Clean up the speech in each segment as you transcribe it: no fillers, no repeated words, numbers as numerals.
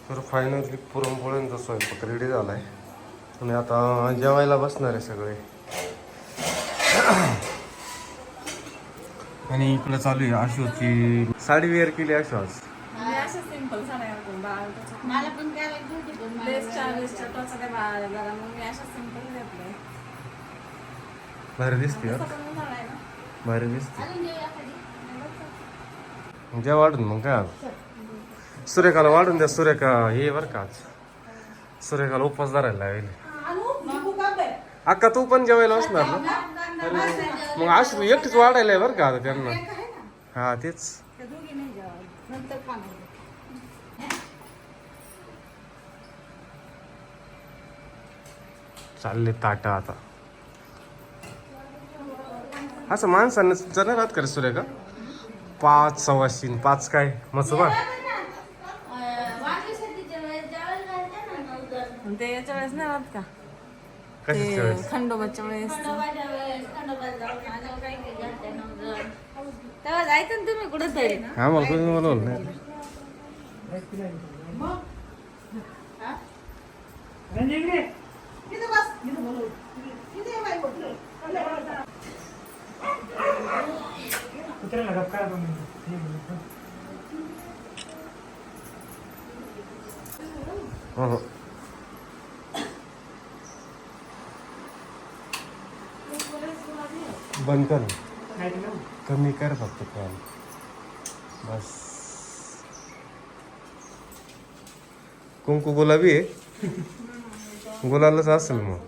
तर फायनली पुरणपोळ्यांचा स्वयंपाक रेडी झाला आहे आणि आता जेवायला बसणार आहे सगळे. आणि इकडं चालू आहे आशूची साडी वेअर केली आशू आज. सिंपल साड्या मला पण सिंपल घेतलंय. भारी दिसते यार, भारी दिसते. जेव्हा वाढून मग काय आज सुरेखाला वाढून द्या. सुरेखा हे बरं का आज सुरेखाला उपवास धरायला लागेल. अक्का तू पण जेवायला असणार ना. मग आशू एकटीच वाढायला आहे बरं का आता त्यांना. हा तेच चालले ताटा आता. असं माणसानं जर राहत करे सुरेखा 5 सव्वाशीन 5 काय मस्त बा. ते याच्या वेळेस नाही राहत का कशाच्या वेळेस? खंडोबाच्या वेळेस तेव्हा जायचं ना तुम्ही कुठं तरी. हा मला कोणी बोलवलं नाही. हो बंद कर, कमी कर फक्त फॅन बस. कुंकू गुलाबी आहे, गुलालच असेल मग.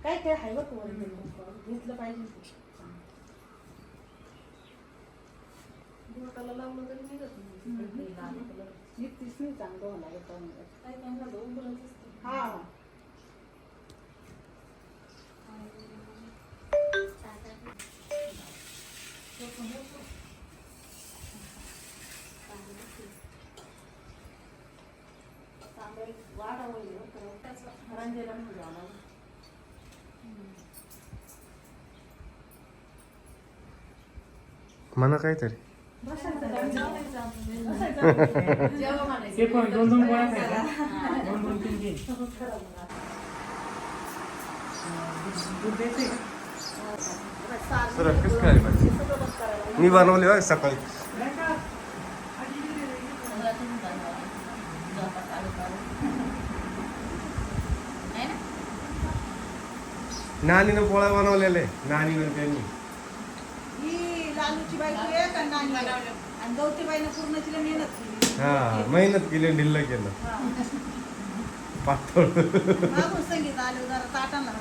काय काय आहे बघ घेतलं पाहिजे. बोटाला लावलं तरी निघत नाही. निघतीच नाही चांगलं होणार. हा म्हणा काहीतरी. ते पण 2-2 गोळ्या खायच्या. 2-2-3 सर कसं काय पाहिजे मी बनवले बघ सकाळी. नानीनं पोळ्या बनवलेले नानीनं त्यांनी. लालूची बाई आणि गौतीबाईनं पूर्ण तिला मेहनत केली. हा मेहनत केली ढिल्ल केलं पातळ. मागून संगीत आले जरा ताटांना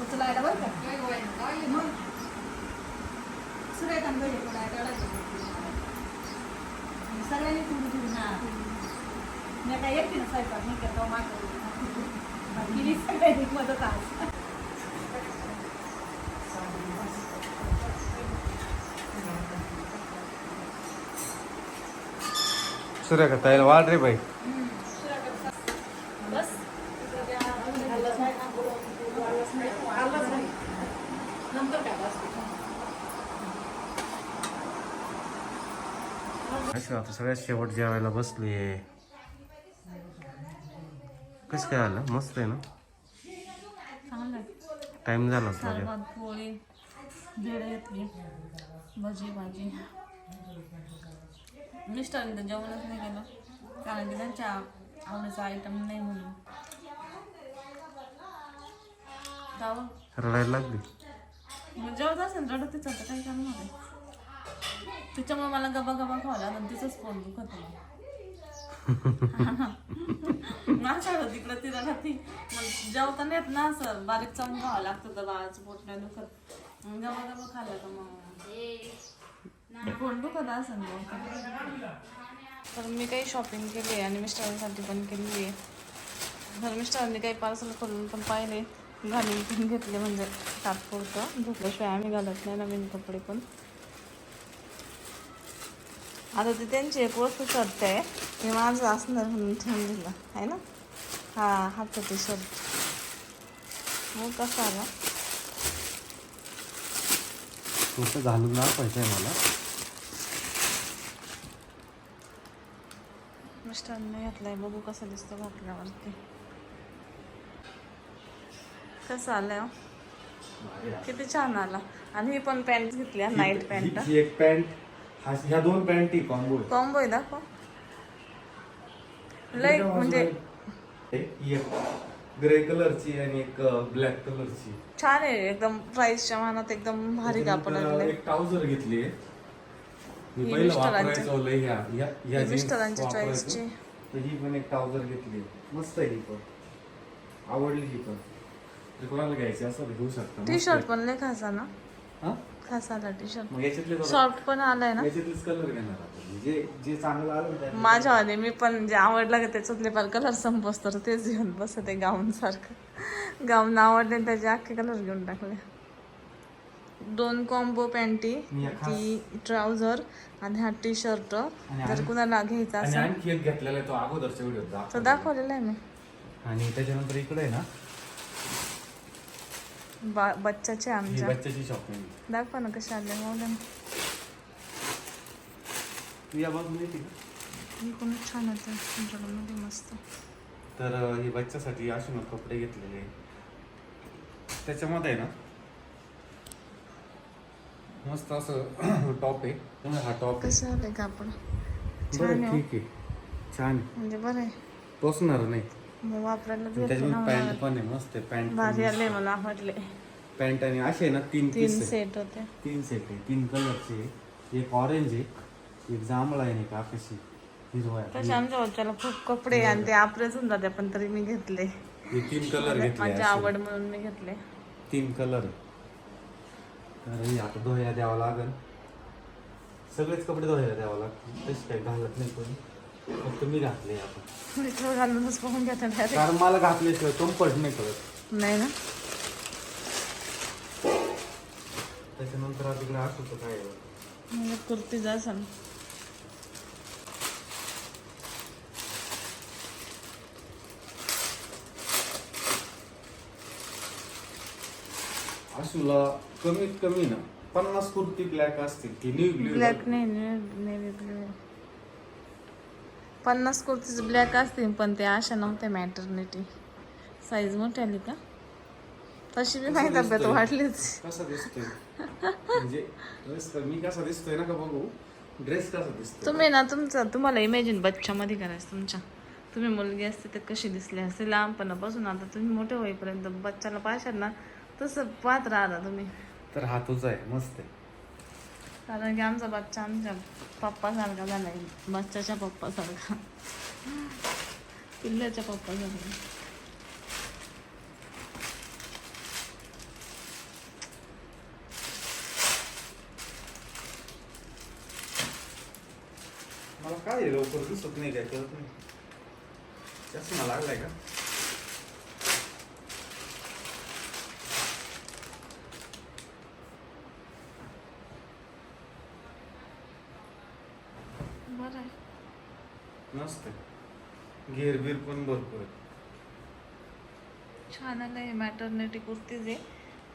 उचलायला बरं का. मग सुरेखान पाहिजे सगळ्यांनी थोडी मी काय एकटी ना स्वयंपाक नाही करतो बाकी सगळ्यांनी मदत आहे. सुरेखा ताईला वाढ रे बाई. अच्छा आता सगळ्यात शेवट जेवायला बसली आहे. कसं काय आलं मस्त आहे ना. टाइम झाला पोळी भेळ घेतली भजी भाजी. मिस्टरांनी तर जेवणच नाही केलं कारण की त्यांच्या आवडीचा आयटम नाही म्हणून. रडायला लागली. मग जेवत असेल रडतच होतं काही करणार आहे. तिच्यामुळे मला गबा गबा खावा लागला तिचंच पोट दुखत माझ्या तिकडं तिला राहती जेवता येत ना असं बारीक चावून खावं लागतं तर बाळाचं पोट नाही दुखत. गबा गबा खाल्लं तर मग पोट दुखत असेल. तर मी काही शॉपिंग केली आहे आणि मिस्टरांसाठी पण केली आहे. तर मिस्टरांनी काही पार्सल खोलून पण पाहिले घालून पण घेतले म्हणजे तात्पुरतं. झोपल्याशिवाय आम्ही घालत नाही नवीन कपडे पण. आता ते त्यांची एक वस्तू शर्ट आहे हे माझं असणार म्हणून ठेवून दिलं आहे ना. हा हाच टी शर्ट हो कसा आला थोडंसं घालून दाखवायचं आहे मला. मिस्टरांनी घातलाय, बघू कसा दिसतो घातल्यावरती. कसा आलाय हो? किती छान आला. आणि ही पण पॅन्ट घेतली नाईट पॅन्ट. ही एक पॅन्ट, ह्या 2 पॅन्टी कॉम्बो. कॉम्बो आहे दाखव. लय म्हणजे एक ग्रे कलरची आणि एक ब्लॅक कलरची. छान आहे एकदम. प्राइसच्या मानात एकदम भारी कापड लागले. एक ट्राउझर घेतली. मी ही पहिलं मिस्टरांची. वापरायचो लय ह्या jeans मिस्टरांची वापरायचो. चॉईसची. तर ही पण एक ट्राउझर घेतली. मस्त आहे ही पण, आवडली ही पण. जर कोणाला घ्यायची असं घेऊ शकता. टी शर्ट पण लय खासा ना. हा? खासा आला टी शर्ट. मग याच्यातले सॉफ्ट पण आलाय ना. याच्यातलेच कलर घेणार आपण. जे चांगलं आलं ना त्यातले. माझ्या आधी मी पण जे आवडलं का त्याच्यातले पार कलर संपोस तर तेच घेऊन बसते. गाऊन सारखं गाऊन आवडले त्याचे अख्खे कलर घेऊन टाकले. 2 कॉम्बो पॅन्टी, ती ट्राउझर आणि हा टी शर्ट. जर कुणाला घ्यायचा आणि असेल आणखी एक घेतलेला आहे तो अगोदरच्या व्हिडिओत तर दाखवला. दाखवलेला आहे मी. आणि त्याच्यानंतर इकडे आहे ना बच्चाचे ही आमच्या. बच्चाची शॉपिंग. दाखवा ना कसे आले. हो ना. तू या बाजूला येते का? ही पण छान होते तुमच्याकडे मस्त. तर ही बच्च्यासाठी असे मग कपडे घेतलेले. त्याच्यामध्ये आहे ना मस्त असं टॉप आहे. हा टॉप कसं आलंय कापड. छान बरं, आहे हो. ठीक आहे, छान आहे. म्हणजे बरं आहे. टोचणार नाही. मग वापरायला त्याच्यामध्ये पॅन्ट पण आहे मस्त आहे. पॅन्ट भारी आले मला आवडले. पॅन्ट आणि असे आहे ना 3 पीस 3 सेट होते. 3 सेट आहे. 3 कलरचे. एक ऑरेंज आहे, एक जांभळा आहे, एक आकाशी, हिरवा आहे. तसे आमच्या बच्चाला खूप कपडे आणि ते आपलेच होऊन जाते पण तरी मी घेतले. हे 3 कलर घेतले. माझी आवड म्हणून मी घेतले. 3 कलर आहे. तर हे आता धुवायला द्यावं लागेल. सगळेच कपडे धुवायला द्यावं लागतील. तसे काही घालत नाही कोणी, फक्त मी घातले आता. मी तो घालूनच पाहून घेते डायरेक्ट. कारण मला घातल्याशिवाय कम्फर्ट नाही कळत. नाही ना. त्याच्यानंतर आता इकडे असं काय आहे? मला कुर्ती जा सांग. आशूला कमीत कमी ना 50 कुर्ती ब्लॅक असतील. ती न्यू ब्लॅक नाही नेव्ही ब्लू. 50 कुर्तीज ब्लॅक असतील पण ते अशा नव्हत्या. मॅटर्निटी साईज मोठी आली का. तशी बी माझी तब्येत वाढलीच. कसा दिसतोय म्हणजे ड्रेस मी कसा दिसतोय ना का बघू. ड्रेस कसा दिसतोय. तुम्ही ना तुम्हाला इमॅजिन बच्चामध्ये करायचं तुमच्या. तुम्ही मुलगी असते तर कशी दिसली असते लहानपणापासून. आता तुम्ही मोठे होईपर्यंत बच्चाला पाहशात ना तसं पाहत राहता तुम्ही. तर हा तुझा आहे, मस्त आहे. कारण की आमचा बच्चा आमच्या पप्पासारखा झालाय. बच्चाच्या पप्पासारखा, पिल्ल्याच्या पप्पासारखा. मला काय आहे, लवकर दिसत नाही, काय कळत नाही. चष्मा लागलाय का? बरं आहे. मस्त आहे. घेर बीर पण भरपूर आहे. छान आलंय. मॅटर्निटी कुर्तीज आहे.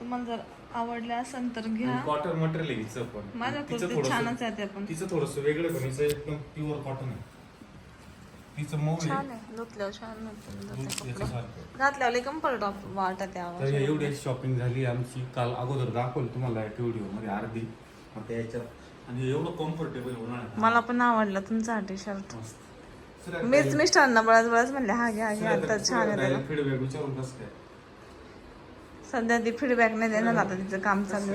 तुम्हाला जर आवडल्या असेल तर घ्या. कॉटन मटेरियल आहे हिचं पण. माझ्या तिचं कुर्ती थोडंसं- छानच आहे. ते पण तिचं थोडस वेगळं पण हिचं एकदम प्युअर कॉटन आहे. तिचं मऊ आहे. छान आहे. धुतल्यावर छान वाटतं. याच्यासारखं. घातल्यावर कम्फर्ट वाटत तर आहे. एवढी शॉपिंग झाली आमची. काल अगोदर दाखवलं तुम्हाला एक व्हिडिओ मध्ये अर्धी. आता याच्यात आणि एवढं कम्फर्टेबल होणार. मला पण आवडला तुमचा टी शर्ट. मस्त. मीच मिस्टरांना बळच म्हणले हा घ्या घ्या. आता छान आहे त्याला. फीडबॅक विचारून कसं काय. सध्या ती फीडबॅक नाही देणार. आता तिचं काम चालू आहे.